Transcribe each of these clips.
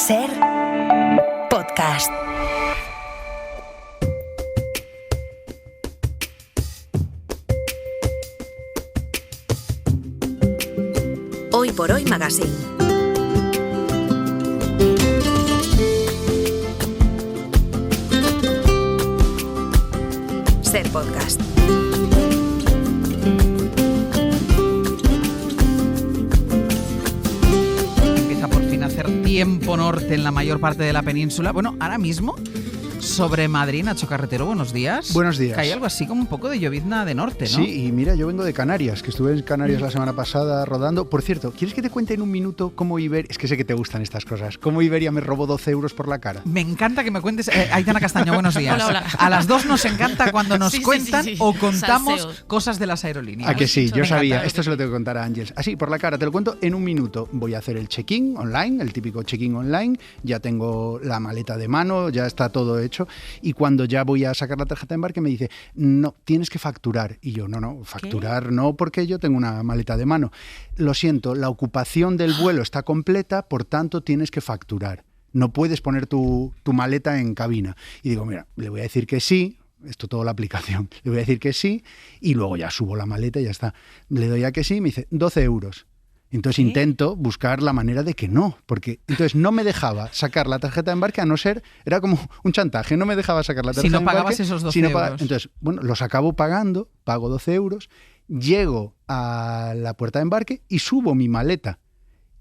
Ser podcast. Hoy por Hoy Magazine. Ser podcast. Empieza por fin a hacer tiempo norte en la mayor parte de la península. Bueno, ahora mismo sobre Madrid, Nacho Carretero, buenos días. Buenos días. Hay algo así como un poco de llovizna de norte, ¿no? Sí, y mira, yo vengo de Canarias, que estuve en Canarias la semana pasada rodando. Por cierto, ¿quieres que te cuente en un minuto cómo Iberia... Es que sé que te gustan estas cosas. ¿Cómo Iberia me robó 12 euros por la cara? Me encanta que me cuentes... Aitana Castaño, buenos días. Hola, hola. A las dos nos encanta cuando nos cuentan sí. o contamos Salseos. cosas de las aerolíneas. ¿A que sí? Yo Me sabía. encanta. Esto se lo tengo que contar a Ángels. Así, por la cara, te lo cuento en un minuto. Voy a hacer el check-in online, el típico check-in online. Ya tengo la maleta de mano, ya está todo hecho. Y cuando ya voy a sacar la tarjeta de embarque me dice, no, tienes que facturar. Y yo, no, facturar no, porque yo tengo una maleta de mano. Lo siento, la ocupación del vuelo está completa, por tanto tienes que facturar. No puedes poner tu maleta en cabina. Y digo, mira, le voy a decir que sí. Esto todo la aplicación. Le voy a decir que sí y luego ya subo la maleta y ya está. Le doy a que sí y me dice 12 euros. Entonces intento buscar la manera de que no, porque entonces no me dejaba sacar la tarjeta de embarque a no ser, era como un chantaje, no me dejaba sacar la tarjeta de embarque. Si no pagabas esos 12 euros. Entonces, bueno, los acabo pagando, pago 12 euros, llego a la puerta de embarque y subo mi maleta.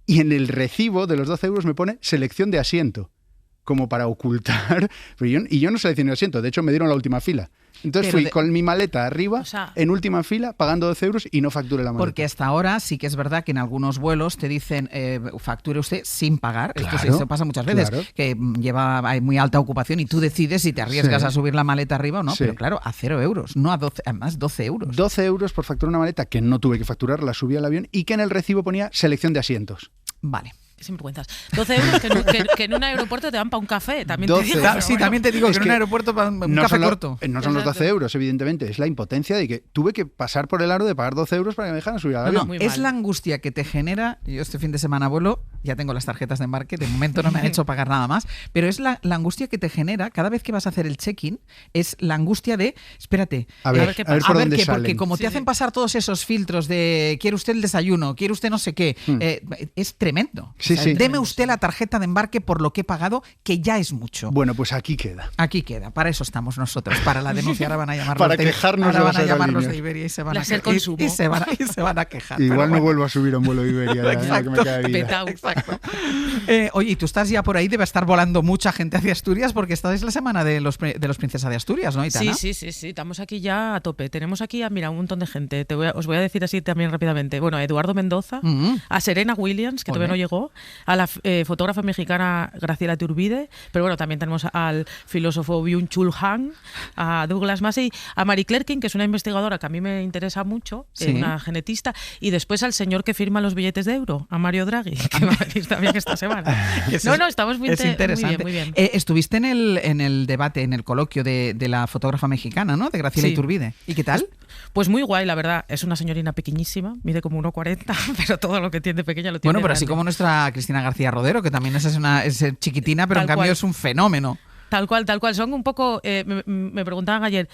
Y en el recibo de los 12 euros me pone selección de asiento, como para ocultar. Y yo no seleccioné asiento, de hecho me dieron la última fila. Entonces fui con mi maleta arriba, en última fila, pagando 12 euros y no facturé la maleta. Porque hasta ahora sí que es verdad que en algunos vuelos te dicen facture usted sin pagar. Claro, Esto pasa muchas veces, claro. que hay muy alta ocupación y tú decides si te arriesgas Sí. a subir la maleta arriba o no. Sí. Pero claro, a 0 euros, no a 12, además 12 euros. 12 euros por facturar una maleta que no tuve que facturar, la subí al avión y que en el recibo ponía selección de asientos. Vale. Sinvergüenzas. 12 euros que en un aeropuerto te dan para un café. También 12. te digo. Claro, Sí, Pero también te digo Es que en un que aeropuerto para un No café son lo- corto. no son los 12 euros, evidentemente. Es la impotencia de que tuve que pasar por el aro de pagar 12 euros para que me dejaran subir al No, avión. no, Muy es mal. la angustia que te genera. Yo este fin de semana vuelo, ya tengo las tarjetas de embarque, de momento no me han hecho pagar nada más, pero es la angustia que te genera cada vez que vas a hacer el check-in, es la angustia de, espérate, A ver, qué a ver pasa. por a ver dónde qué, salen. porque como te Sí, hacen sí. pasar todos esos filtros de quiere usted el desayuno, quiere usted no sé qué, es tremendo. Sí, sí. Deme usted la tarjeta de embarque por lo que he pagado, que ya es mucho. Bueno, pues aquí queda. Aquí queda, para eso estamos nosotros, para la denuncia. Ahora van a llamarlos Para quejarnos ahora de van las a llamarlos de aerolíneas. Iberia y se van La a Ser quejar. Consumo. Y se van a quejar. Igual pero no bueno. vuelvo a subir a un vuelo de Iberia, ya, que me queda de vida. Petao. Exacto. Oye, y tú estás ya por ahí, debe estar volando mucha gente hacia Asturias porque esta es la semana de los Princesa de Asturias, ¿no, Aitana? Sí. Estamos aquí ya a tope. Tenemos aquí mira, un montón de gente. Os voy a decir así también rápidamente. Bueno, a Eduardo Mendoza, a Serena Williams, que Ole. todavía no llegó, a la fotógrafa mexicana Graciela Iturbide, pero bueno, también tenemos al filósofo Byung-Chul Han, a Douglas Massey, a Marie Claire King, que es una investigadora que a mí me interesa mucho, Sí. una genetista, y después al señor que firma los billetes de euro, a Mario Draghi, que va a venir también esta semana. No, estamos muy, Es interesante. muy bien. Estuviste en el debate, en el coloquio de la fotógrafa mexicana, ¿no? De Graciela Sí. Iturbide. ¿Y qué tal? Pues muy guay, la verdad. Es una señorina pequeñísima, mide como 1,40, pero todo lo que tiene pequeña lo tiene Bueno, pero así grande. como nuestra Cristina García Rodero, que también es chiquitina, pero Tal en cambio cual. es un fenómeno. Tal cual. Son un poco... me preguntaban ayer,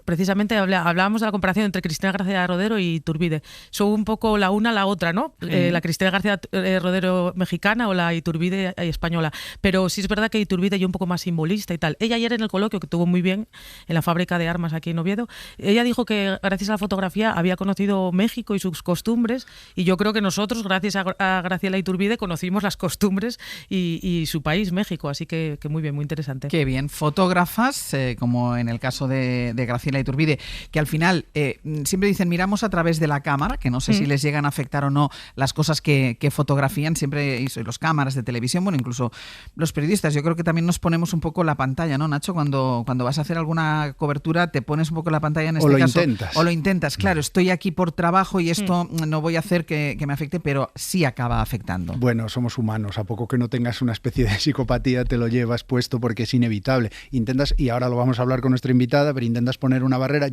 precisamente hablábamos de la comparación entre Cristina García Rodero y Iturbide. Son un poco la una la otra, ¿no? La Cristina García Rodero mexicana o la Iturbide española. Pero sí es verdad que Iturbide es un poco más simbolista y tal. Ella ayer en el coloquio, que estuvo muy bien, en la fábrica de armas aquí en Oviedo, ella dijo que gracias a la fotografía había conocido México y sus costumbres, y yo creo que nosotros, gracias a Graciela Iturbide, conocimos las costumbres y su país, México. Así que muy bien, muy interesante. Qué bien. Fotógrafas, como en el caso de Graciela Iturbide, que al final siempre dicen miramos a través de la cámara, que no sé si les llegan a afectar o no las cosas que fotografían, siempre y los cámaras de televisión, bueno, incluso los periodistas. Yo creo que también nos ponemos un poco la pantalla, ¿no, Nacho? Cuando vas a hacer alguna cobertura, te pones un poco la pantalla en este caso. O lo intentas. Claro, estoy aquí por trabajo y esto no voy a hacer que me afecte, pero sí acaba afectando. Bueno, somos humanos. A poco que no tengas una especie de psicopatía, te lo llevas puesto porque porque es inevitable. Intentas, y ahora lo vamos a hablar con nuestra invitada, pero intentas poner una barrera.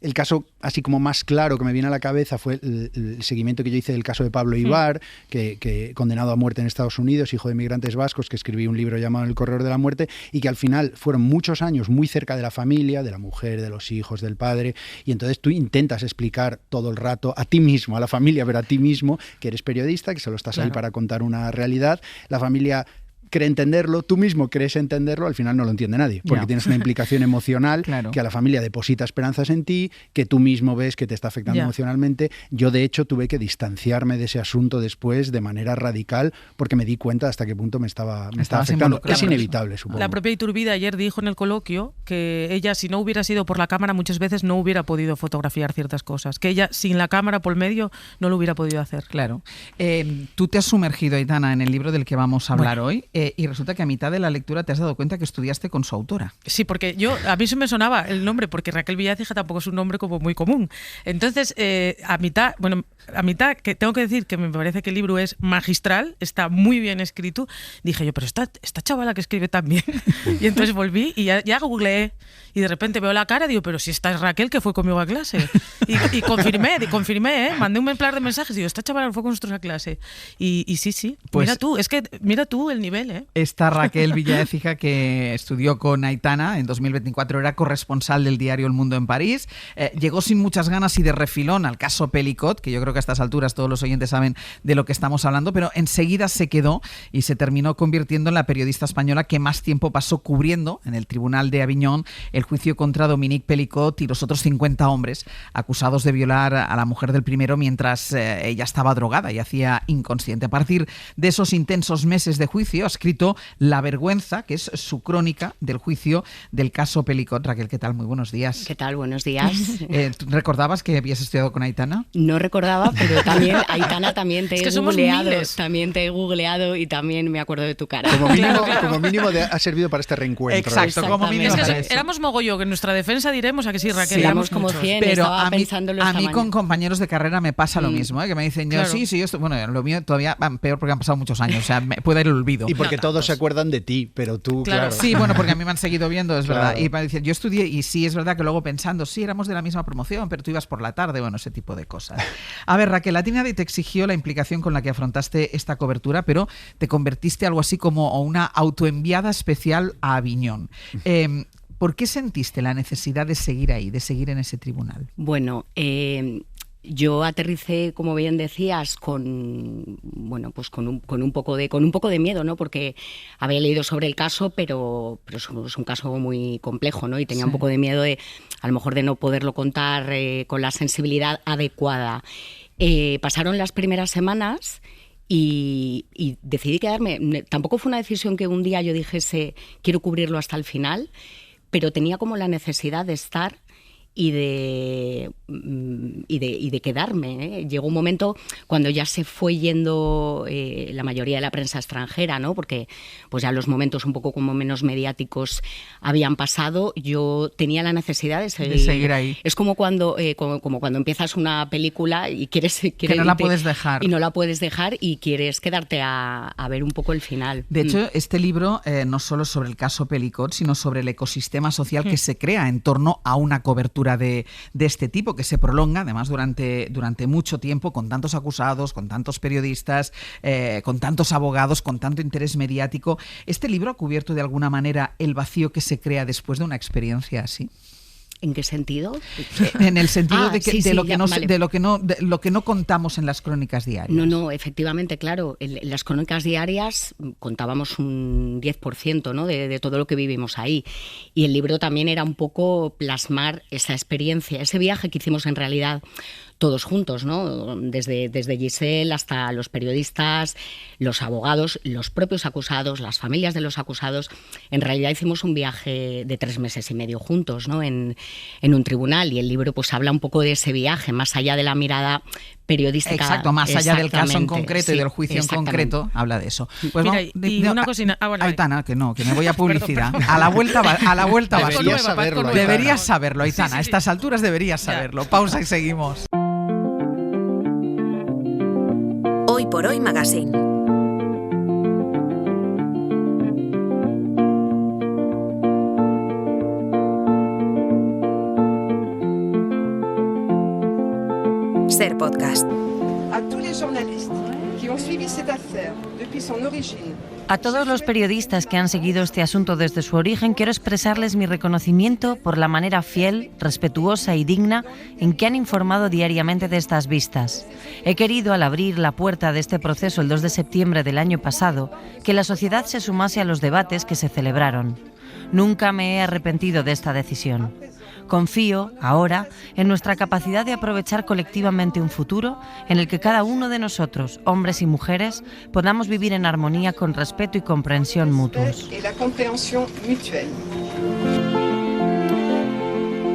El caso así como más claro que me viene a la cabeza fue el seguimiento que yo hice del caso de Pablo Ibar, que condenado a muerte en Estados Unidos, hijo de migrantes vascos, que escribí un libro llamado El corredor de la muerte, y que al final fueron muchos años muy cerca de la familia, de la mujer, de los hijos, del padre, y entonces tú intentas explicar todo el rato a ti mismo, a la familia, pero a ti mismo, que eres periodista, que solo estás ahí para contar una realidad. La familia cree entenderlo, tú mismo crees entenderlo, al final no lo entiende nadie, porque tienes una implicación emocional que a la familia deposita esperanzas en ti, que tú mismo ves que te está afectando emocionalmente. Yo, de hecho, tuve que distanciarme de ese asunto después de manera radical, porque me di cuenta hasta qué punto me estaba afectando. Es inevitable, supongo. La propia Iturbide ayer dijo en el coloquio que ella, si no hubiera sido por la cámara, muchas veces no hubiera podido fotografiar ciertas cosas, que ella, sin la cámara por medio, no lo hubiera podido hacer. Claro. Tú te has sumergido, Aitana, en el libro del que vamos a hablar hoy, y resulta que a mitad de la lectura te has dado cuenta que estudiaste con su autora. Sí, porque a mí se me sonaba el nombre, porque Raquel Villaécija tampoco es un nombre como muy común. Entonces, a mitad, que tengo que decir que me parece que el libro es magistral, está muy bien escrito, dije yo, pero esta chavala que escribe tan bien. Y entonces volví y ya googleé, y de repente veo la cara y digo, pero si esta es Raquel, que fue conmigo a clase. Y confirmé, mandé un par de mensajes y digo, esta chavala fue con nosotros a clase. Y sí, pues, mira tú el nivel, Esta Raquel Villaécija, que estudió con Aitana en 2024, era corresponsal del diario El Mundo en París, llegó sin muchas ganas y de refilón al caso Pelicot, que yo creo que a estas alturas todos los oyentes saben de lo que estamos hablando, pero enseguida se quedó y se terminó convirtiendo en la periodista española que más tiempo pasó cubriendo en el Tribunal de Aviñón el juicio contra Dominique Pelicot y los otros 50 hombres acusados de violar a la mujer del primero mientras ella estaba drogada y hacía inconsciente. A partir de esos intensos meses de juicio ha escrito La vergüenza, que es su crónica del juicio del caso Pelicot. Raquel, ¿qué tal? Muy buenos días. ¿Qué tal? Buenos días. ¿Tú recordabas que habías estudiado con Aitana? No recordaba, pero también, Aitana, también te he googleado y también me acuerdo de tu cara. Como mínimo ha servido para este reencuentro. Exacto, como mínimo. Es que éramos mogollo, que en nuestra defensa diremos a que sí, Raquel. Éramos como 100, pero a mí con compañeros de carrera me pasa lo mismo, que me dicen, yo lo mío todavía peor porque han pasado muchos años, o sea, me puede ir el olvido. Y porque todos se acuerdan de ti, pero tú, claro. Sí, bueno, porque a mí me han seguido viendo, es verdad. Y me dicen, yo estudié, y sí, es verdad que luego pensando, sí, éramos de la misma promoción, pero tú ibas por la tarde, bueno, ese tipo de cosas. A ver, Raquel, a ti nadie te exigió la implicación con la que afrontaste esta cobertura, pero te convertiste algo así como una autoenviada especial a Aviñón. ¿Por qué sentiste la necesidad de seguir ahí, de seguir en ese tribunal? Bueno, yo aterricé, como bien decías, con un poco de miedo, ¿no? Porque había leído sobre el caso, pero es un caso muy complejo, ¿no? Y tenía un poco de miedo a lo mejor de no poderlo contar con la sensibilidad adecuada. Pasaron las primeras semanas y decidí quedarme. Tampoco fue una decisión que un día yo dijese quiero cubrirlo hasta el final, pero tenía como la necesidad de estar y de quedarme, ¿eh? Llegó un momento cuando ya se fue yendo la mayoría de la prensa extranjera, ¿no? Porque pues ya los momentos un poco como menos mediáticos habían pasado. Yo tenía la necesidad de seguir ahí. Es como cuando empiezas una película y quieres que no la puedes dejar. Y no la puedes dejar y quieres quedarte a ver un poco el final. De hecho, este libro no solo es sobre el caso Pelicot, sino sobre el ecosistema social que se crea en torno a una cobertura de este tipo, que se prolonga además durante mucho tiempo, con tantos acusados, con tantos periodistas, con tantos abogados, con tanto interés mediático. ¿Este libro ha cubierto de alguna manera el vacío que se crea después de una experiencia así? ¿En qué sentido? En el sentido de lo que no contamos en las crónicas diarias. No, efectivamente, claro. En las crónicas diarias contábamos un 10%, ¿no? de todo lo que vivimos ahí. Y el libro también era un poco plasmar esa experiencia, ese viaje que hicimos en realidad todos juntos, ¿no? Desde Giselle hasta los periodistas, los abogados, los propios acusados, las familias de los acusados. En realidad hicimos un viaje de 3 meses y medio juntos, ¿no? En un tribunal, y el libro pues habla un poco de ese viaje, más allá de la mirada periodística. Exacto, más allá del caso en concreto y del juicio en concreto, habla de eso. Pues mira, una cosina. Aitana, que me voy a publicidad. Perdón. A la vuelta va. Deberías saberlo, Aitana. Sí. A estas alturas deberías saberlo. Pausa y seguimos. Hoy por Hoy Magazine. podcast. A todos los periodistas que han seguido este asunto desde su origen, quiero expresarles mi reconocimiento por la manera fiel, respetuosa y digna en que han informado diariamente de estas vistas. He querido, al abrir la puerta de este proceso el 2 de septiembre del año pasado, que la sociedad se sumase a los debates que se celebraron. Nunca me he arrepentido de esta decisión. Confío, ahora, en nuestra capacidad de aprovechar colectivamente un futuro en el que cada uno de nosotros, hombres y mujeres, podamos vivir en armonía con respeto y comprensión mutuos.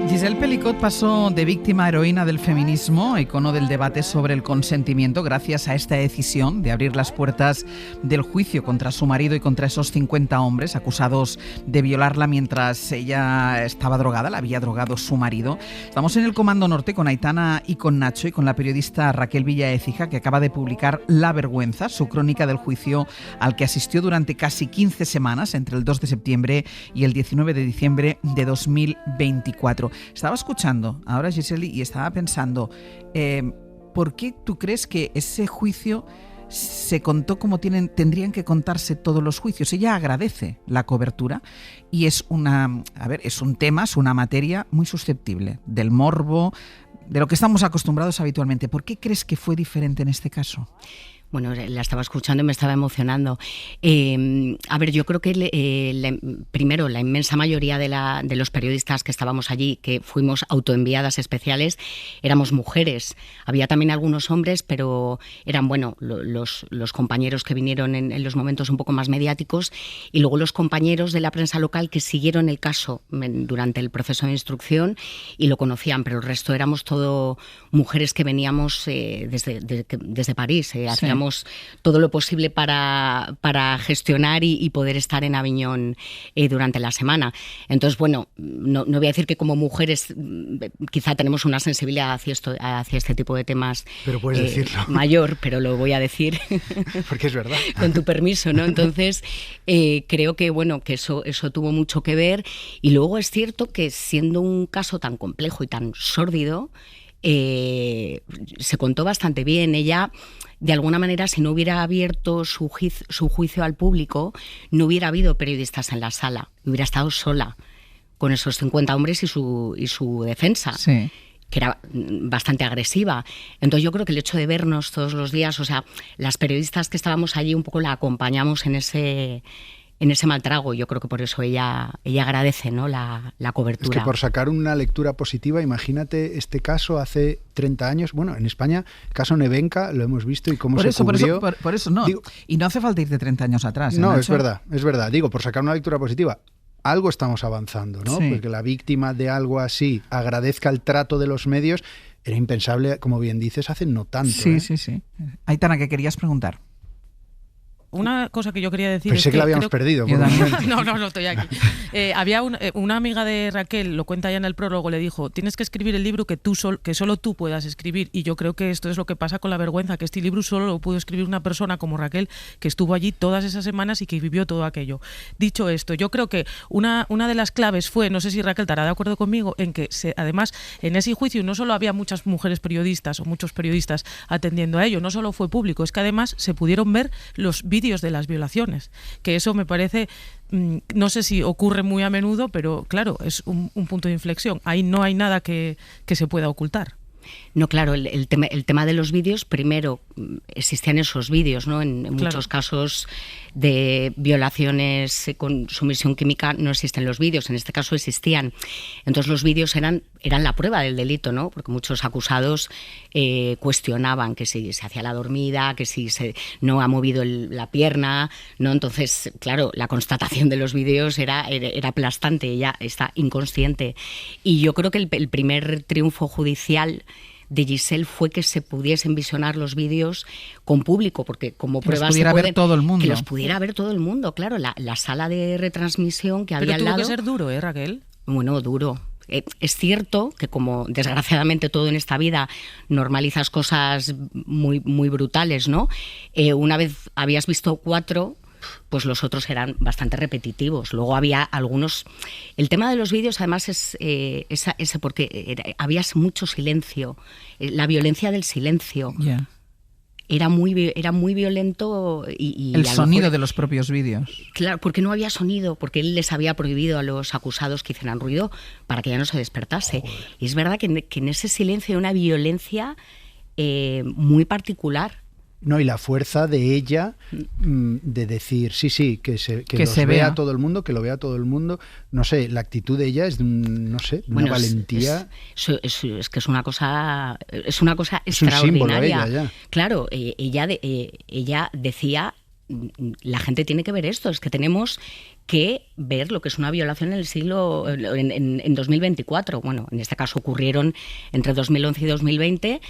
Giselle Pelicot pasó de víctima a heroína del feminismo, icono del debate sobre el consentimiento, gracias a esta decisión de abrir las puertas del juicio contra su marido y contra esos 50 hombres acusados de violarla mientras ella estaba drogada, la había drogado su marido. Estamos en el Comando Norte con Aitana y con Nacho y con la periodista Raquel Villaécija, que acaba de publicar La Vergüenza, su crónica del juicio al que asistió durante casi 15 semanas, entre el 2 de septiembre y el 19 de diciembre de 2024. Estaba escuchando ahora Giselle y estaba pensando, ¿por qué tú crees que ese juicio se contó como tendrían que contarse todos los juicios? Ella agradece la cobertura y es es un tema, es una materia muy susceptible del morbo, de lo que estamos acostumbrados habitualmente. ¿Por qué crees que fue diferente en este caso? Bueno, la estaba escuchando y me estaba emocionando. Yo creo que primero la inmensa mayoría de los periodistas que estábamos allí, que fuimos autoenviadas especiales, éramos mujeres. Había también algunos hombres, pero eran los compañeros que vinieron en los momentos un poco más mediáticos y luego los compañeros de la prensa local que siguieron el caso durante el proceso de instrucción y lo conocían, pero el resto éramos todo mujeres que veníamos desde París, hacíamos todo lo posible para gestionar y poder estar en Aviñón durante la semana. Entonces, no voy a decir que como mujeres quizá tenemos una sensibilidad hacia este tipo de temas, pero puedes decirlo, mayor, pero lo voy a decir porque es verdad. Con tu permiso, ¿no? Entonces, creo que eso tuvo mucho que ver. Y luego es cierto que siendo un caso tan complejo y tan sórdido, se contó bastante bien. Ella, de alguna manera, si no hubiera abierto su juicio al público, no hubiera habido periodistas en la sala, hubiera estado sola con esos 50 hombres y su defensa. Sí. Que era bastante agresiva. Entonces yo creo que el hecho de vernos todos los días, o sea, las periodistas que estábamos allí un poco la acompañamos en ese mal trago. Yo creo que por eso ella agradece, ¿no?, la cobertura. Es que por sacar una lectura positiva, imagínate este caso hace 30 años. Bueno, en España, el caso Nevenka, lo hemos visto y cómo se cubrió. Por eso no. Y no hace falta ir de 30 años atrás. No, Nacho? Es verdad. Digo, por sacar una lectura positiva, algo estamos avanzando, ¿no? Sí. Porque la víctima de algo así agradezca el trato de los medios, era impensable, como bien dices, hace no tanto. Sí. Aitana, ¿qué querías preguntar? Una cosa que yo quería decir Pensé que la habíamos perdido. Por no, estoy aquí. Había una amiga de Raquel, lo cuenta ya en el prólogo, le dijo, tienes que escribir el libro que solo tú puedas escribir. Y yo creo que esto es lo que pasa con La Vergüenza, que este libro solo lo pudo escribir una persona como Raquel, que estuvo allí todas esas semanas y que vivió todo aquello. Dicho esto, yo creo que una de las claves fue, no sé si Raquel estará de acuerdo conmigo, en que además en ese juicio no solo había muchas mujeres periodistas o muchos periodistas atendiendo a ello, no solo fue público, es que además se pudieron ver los vídeos de las violaciones, que eso me parece, no sé si ocurre muy a menudo, pero claro, es un punto de inflexión. Ahí no hay nada que se pueda ocultar. No, claro, el tema de los vídeos, primero existían esos vídeos, ¿no? En muchos casos de violaciones con sumisión química no existen los vídeos, en este caso existían. Entonces los vídeos eran la prueba del delito, ¿no? Porque muchos acusados cuestionaban que si se hacía la dormida, que si no ha movido la pierna, ¿no? Entonces, claro, la constatación de los vídeos era aplastante, ella está inconsciente. Y yo creo que el primer triunfo judicial de Giselle fue que se pudiesen visionar los vídeos con público, porque como pruebas los pudiera ver todo el mundo. Que los pudiera ver todo el mundo, claro. La sala de retransmisión que había al lado... Pero tuvo que ser duro, Raquel. Bueno, duro. Es cierto que, como desgraciadamente todo en esta vida, normalizas cosas muy, muy brutales, ¿no? Una vez habías visto 4... pues los otros eran bastante repetitivos. Luego había algunos... El tema de los vídeos además es ese porque había mucho silencio, la violencia del silencio. Yeah. Era muy violento y el sonido mejor, de los propios vídeos. Claro, porque no había sonido, porque él les había prohibido a los acusados que hicieran ruido para que ya no se despertase. Joder. Y es verdad que en ese silencio hay una violencia muy particular. No, y la fuerza de ella de decir, sí, que se vea todo el mundo, que lo vea todo el mundo. No sé, la actitud de ella es de una valentía. Es que es una cosa extraordinaria. Un símbolo ella, ya. Claro, ella decía, la gente tiene que ver esto, es que tenemos que ver lo que es una violación en el siglo, en 2024. Bueno, en este caso ocurrieron entre 2011 y 2020,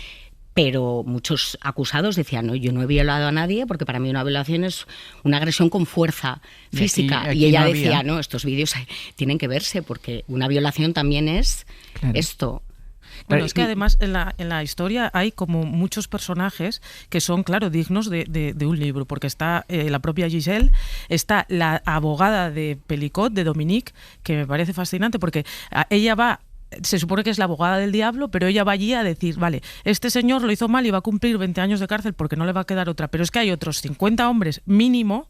pero muchos acusados decían, no, yo no he violado a nadie porque para mí una violación es una agresión con fuerza física. Aquí y ella decía, no, estos vídeos tienen que verse porque una violación también es esto. Bueno, es que además en la historia hay como muchos personajes que son, claro, dignos de un libro, porque está la propia Giselle, está la abogada de Pelicot, de Dominique, que me parece fascinante porque ella se supone que es la abogada del diablo, pero ella va allí a decir, vale, este señor lo hizo mal y va a cumplir 20 años de cárcel porque no le va a quedar otra, pero es que hay otros 50 hombres mínimo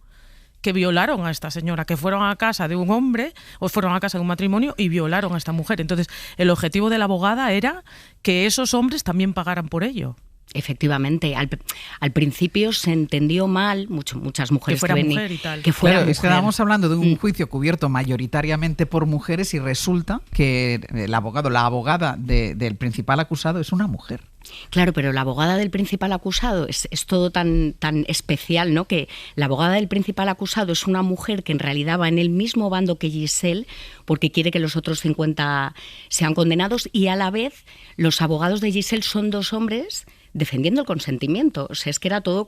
que violaron a esta señora, que fueron a casa de un hombre o fueron a casa de un matrimonio y violaron a esta mujer. Entonces, el objetivo de la abogada era que esos hombres también pagaran por ello. Efectivamente, al principio se entendió mal, muchas mujeres que fuera mujer y tal. Que fuera mujer. Estábamos hablando de un juicio cubierto mayoritariamente por mujeres y resulta que la abogada del principal acusado es una mujer. Claro, pero la abogada del principal acusado es todo tan especial, ¿no? Que la abogada del principal acusado es una mujer que en realidad va en el mismo bando que Giselle porque quiere que los otros 50 sean condenados y a la vez los abogados de Giselle son dos hombres defendiendo el consentimiento. O sea, es que era todo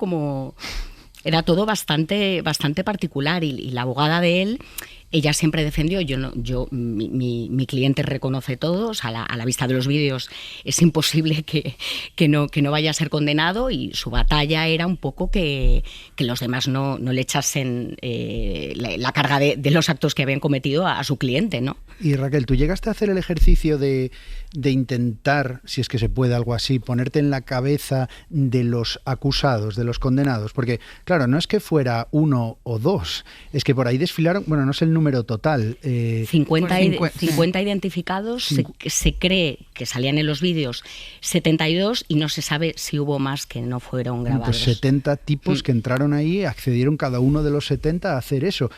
bastante particular y la abogada de él, ella siempre defendió, mi cliente reconoce todo, o sea, a la vista de los vídeos es imposible que no vaya a ser condenado y su batalla era un poco que los demás no le echasen la carga de los actos que habían cometido a su cliente, ¿no? Y Raquel, ¿tú llegaste a hacer el ejercicio de intentar, si es que se puede algo así, ponerte en la cabeza de los acusados, de los condenados? Porque, claro, no es que fuera uno o dos, es que por ahí desfilaron, bueno, no sé el número total. 50 identificados, se cree que salían en los vídeos 72 y no se sabe si hubo más que no fueron grabados. Pues 70 tipos que entraron ahí, accedieron cada uno de los 70 a hacer eso.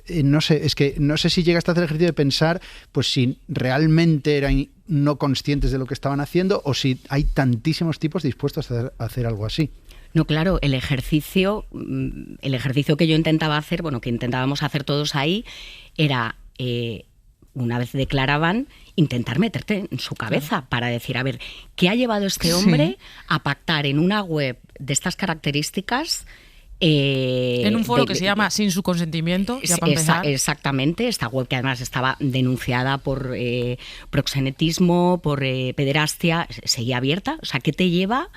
No sé, es que no sé si llegaste a hacer el ejercicio de pensar pues si realmente eran no conscientes de lo que estaban haciendo o si hay tantísimos tipos dispuestos a hacer algo así. No, claro, el ejercicio que yo intentaba hacer, bueno, que intentábamos hacer todos ahí, era, una vez declaraban, intentar meterte en su cabeza para decir, a ver, ¿qué ha llevado este hombre a pactar en una web de estas características? En un foro que se llama Sin su consentimiento, ya para empezar. Exactamente, esta web que además estaba denunciada por proxenetismo, por pederastia, seguía abierta. O sea, ¿qué te lleva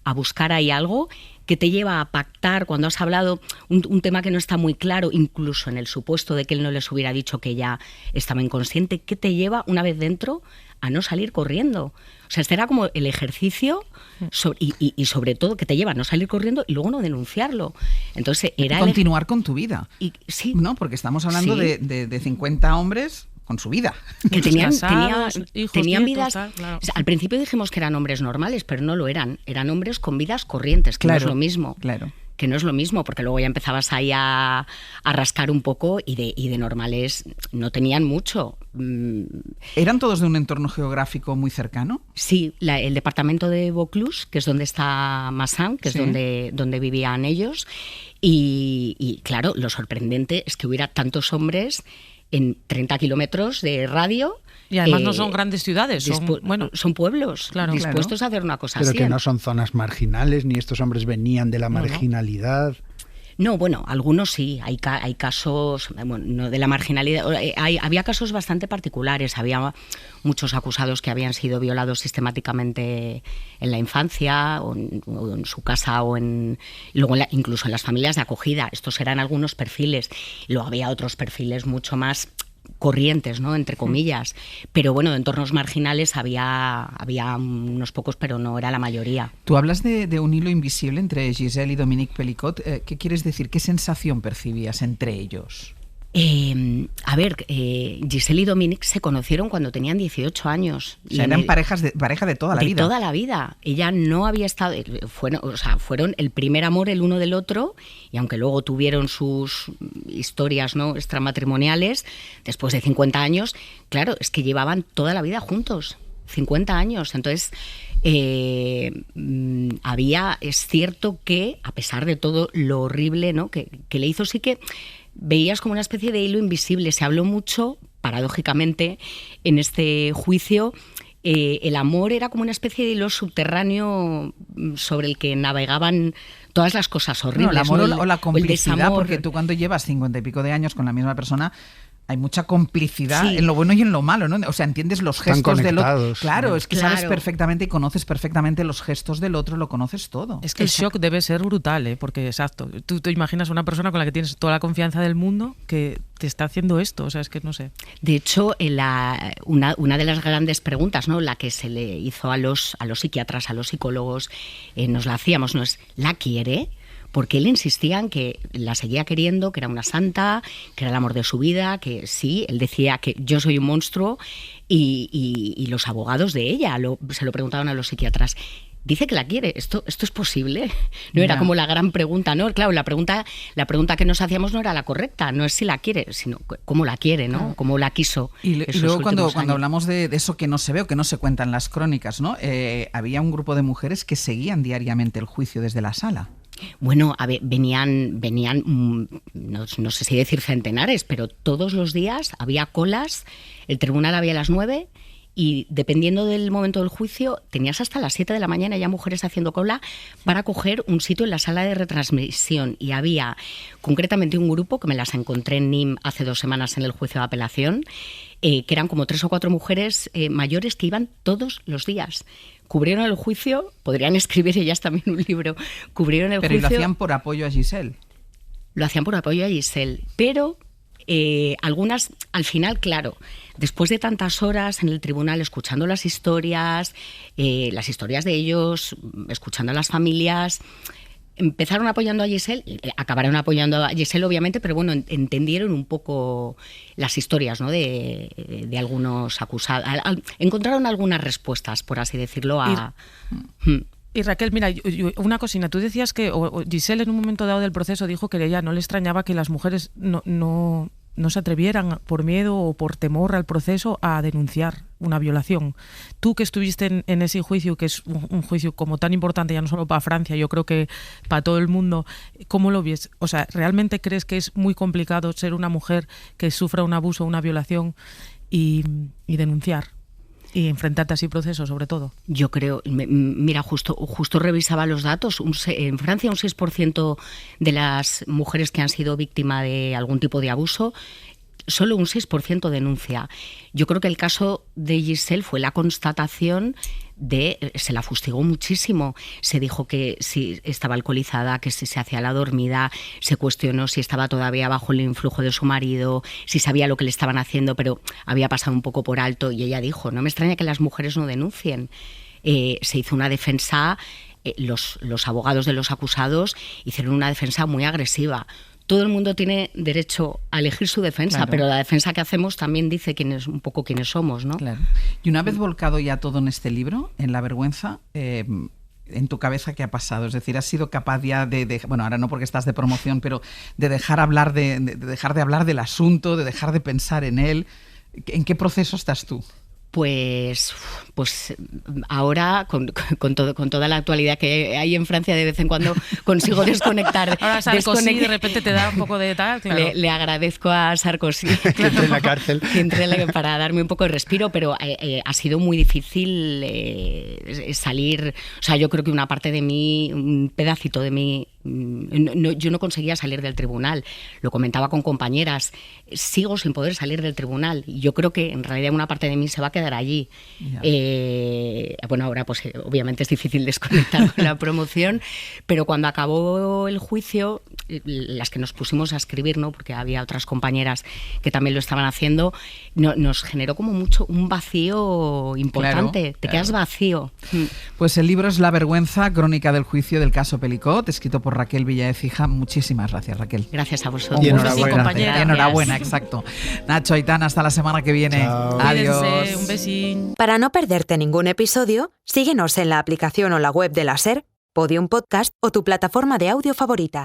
a buscar ahí algo? ¿Qué te lleva a pactar cuando has hablado un tema que no está muy claro, incluso en el supuesto de que él no les hubiera dicho que ella estaba inconsciente? ¿Qué te lleva, una vez dentro, a no salir corriendo? O sea, este era como el ejercicio y sobre todo que te lleva a no salir corriendo y luego no denunciarlo. Entonces era continuar con tu vida. Sí. ¿No? Porque estamos hablando de 50 hombres con su vida. Que tenían nietos, vidas. Claro. O sea, al principio dijimos que eran hombres normales, pero no lo eran. Eran hombres con vidas corrientes, que no es lo mismo. Claro. Que no es lo mismo, porque luego ya empezabas ahí a rascar un poco y de normales no tenían mucho. ¿Eran todos de un entorno geográfico muy cercano? Sí, el departamento de Vaucluse, que es donde está Massin, que es donde vivían ellos. Y claro, lo sorprendente es que hubiera tantos hombres en 30 kilómetros de radio. Y además no son grandes ciudades, son pueblos dispuestos a hacer una cosa así. Pero que no son zonas marginales, ni estos hombres venían de la marginalidad. No, bueno, algunos sí. Hay casos, bueno, no de la marginalidad. Había casos bastante particulares. Había muchos acusados que habían sido violados sistemáticamente en la infancia, o en su casa, luego incluso en las familias de acogida. Estos eran algunos perfiles. Luego había otros perfiles mucho más corrientes, ¿no?, entre comillas, pero bueno, de entornos marginales había unos pocos, pero no era la mayoría. Tú hablas de un hilo invisible entre Giselle y Dominique Pelicot. ¿Qué quieres decir? ¿Qué sensación percibías entre ellos? Giselle y Dominique se conocieron cuando tenían 18 años. O sea, eran pareja de toda la vida. De toda la vida. Ella no había estado... Fueron el primer amor el uno del otro, y aunque luego tuvieron sus historias, ¿no?, extramatrimoniales, después de 50 años, claro, es que llevaban toda la vida juntos. 50 años. Entonces, es cierto que, a pesar de todo lo horrible, ¿no?, que le hizo, sí que veías como una especie de hilo invisible. Se habló mucho, paradójicamente, en este juicio. El amor era como una especie de hilo subterráneo sobre el que navegaban todas las cosas horribles. No, el amor, ¿no? o la complicidad, desamor. porque tú cuando llevas 50 y pico de años con la misma persona, hay mucha complicidad en lo bueno y en lo malo, ¿no? O sea, entiendes los gestos del otro. Claro, es que sabes perfectamente y conoces perfectamente los gestos del otro, lo conoces todo. Es que el shock debe ser brutal, ¿eh? Porque, exacto, tú te imaginas una persona con la que tienes toda la confianza del mundo que te está haciendo esto, o sea, es que no sé. De hecho, una de las grandes preguntas, ¿no?, la que se le hizo a los psiquiatras, a los psicólogos, nos la hacíamos, ¿no?, es ¿la quiere? Porque él insistía en que la seguía queriendo, que era una santa, que era el amor de su vida, que sí, él decía que yo soy un monstruo, y los abogados de ella se lo preguntaban a los psiquiatras. Dice que la quiere, ¿esto es posible? No era como la gran pregunta, ¿no? Claro, la pregunta que nos hacíamos no era la correcta, no es si la quiere, sino cómo la quiere, ¿no? Cómo la quiso. Y luego cuando hablamos de eso que no se ve o que no se cuenta en las crónicas, ¿no? Había un grupo de mujeres que seguían diariamente el juicio desde la sala. Bueno, a ver, venían no sé si decir centenares, pero todos los días había colas, el tribunal había a las 9, y dependiendo del momento del juicio tenías hasta las 7 de la mañana ya mujeres haciendo cola para coger un sitio en la sala de retransmisión. Y había concretamente un grupo, que me las encontré en NIM hace 2 semanas en el juicio de apelación, que eran como 3 o 4 mujeres mayores que iban todos los días. Cubrieron el juicio, podrían escribir ellas también un libro, cubrieron el juicio. Pero lo hacían por apoyo a Giselle. Lo hacían por apoyo a Giselle, pero algunas, al final, claro, después de tantas horas en el tribunal escuchando las historias de ellos, escuchando a las familias, empezaron apoyando a Giselle, acabaron apoyando a Giselle obviamente, pero bueno, entendieron un poco las historias, ¿no?, de algunos acusados. Encontraron algunas respuestas, por así decirlo, Y Raquel, mira, una cosina, tú decías que Giselle en un momento dado del proceso dijo que a ella no le extrañaba que las mujeres no se atrevieran por miedo o por temor al proceso a denunciar una violación. Tú que estuviste en ese juicio, que es un juicio como tan importante, ya no solo para Francia, yo creo que para todo el mundo, ¿cómo lo ves? O sea, ¿realmente crees que es muy complicado ser una mujer que sufra un abuso o una violación y denunciar? Y enfrentarte a ese proceso, sobre todo. Yo creo, mira, justo revisaba los datos. En Francia un 6% de las mujeres que han sido víctima de algún tipo de abuso, solo un 6% denuncia. Yo creo que el caso de Giselle fue la constatación se la fustigó muchísimo. Se dijo que si estaba alcoholizada, que si se hacía la dormida, se cuestionó si estaba todavía bajo el influjo de su marido, si sabía lo que le estaban haciendo, pero había pasado un poco por alto, y ella dijo, no me extraña que las mujeres no denuncien. Se hizo una defensa, los abogados de los acusados hicieron una defensa muy agresiva. Todo el mundo tiene derecho a elegir su defensa, claro, pero la defensa que hacemos también dice un poco quiénes somos, ¿no? Claro. Y una vez volcado ya todo en este libro, en La vergüenza, en tu cabeza, ¿qué ha pasado? Es decir, ¿has sido capaz ya bueno, ahora no porque estás de promoción, pero de dejar dejar de hablar del asunto, de dejar de pensar en él? ¿En qué proceso estás tú? Pues ahora, con toda la actualidad que hay en Francia, de vez en cuando consigo desconectar. Ahora Sarkozy de repente te da un poco de tal, claro. Le agradezco a Sarkozy que entre en la cárcel. Que entre para darme un poco de respiro, pero ha sido muy difícil salir. O sea, yo creo que una parte de mí, un pedacito de mí yo no conseguía salir del tribunal. Lo comentaba con compañeras, sigo sin poder salir del tribunal y yo creo que en realidad una parte de mí se va a quedar allí. Bueno, ahora pues obviamente es difícil desconectar con la promoción, pero cuando acabó el juicio, las que nos pusimos a escribir, ¿no? Porque había otras compañeras que también lo estaban haciendo, nos generó como mucho un vacío importante. Te quedas vacío. Pues el libro es La vergüenza, crónica del juicio del caso Pelicot, escrito por Raquel Villaécija. Muchísimas gracias, Raquel. Gracias a vosotros. Y enhorabuena. compañera. Enhorabuena, exacto. Nacho, Aitana, hasta la semana que viene. Chao. Adiós. Cuídense, un besín. Para no perderte ningún episodio, síguenos en la aplicación o la web de la SER, Podium Podcast o tu plataforma de audio favorita.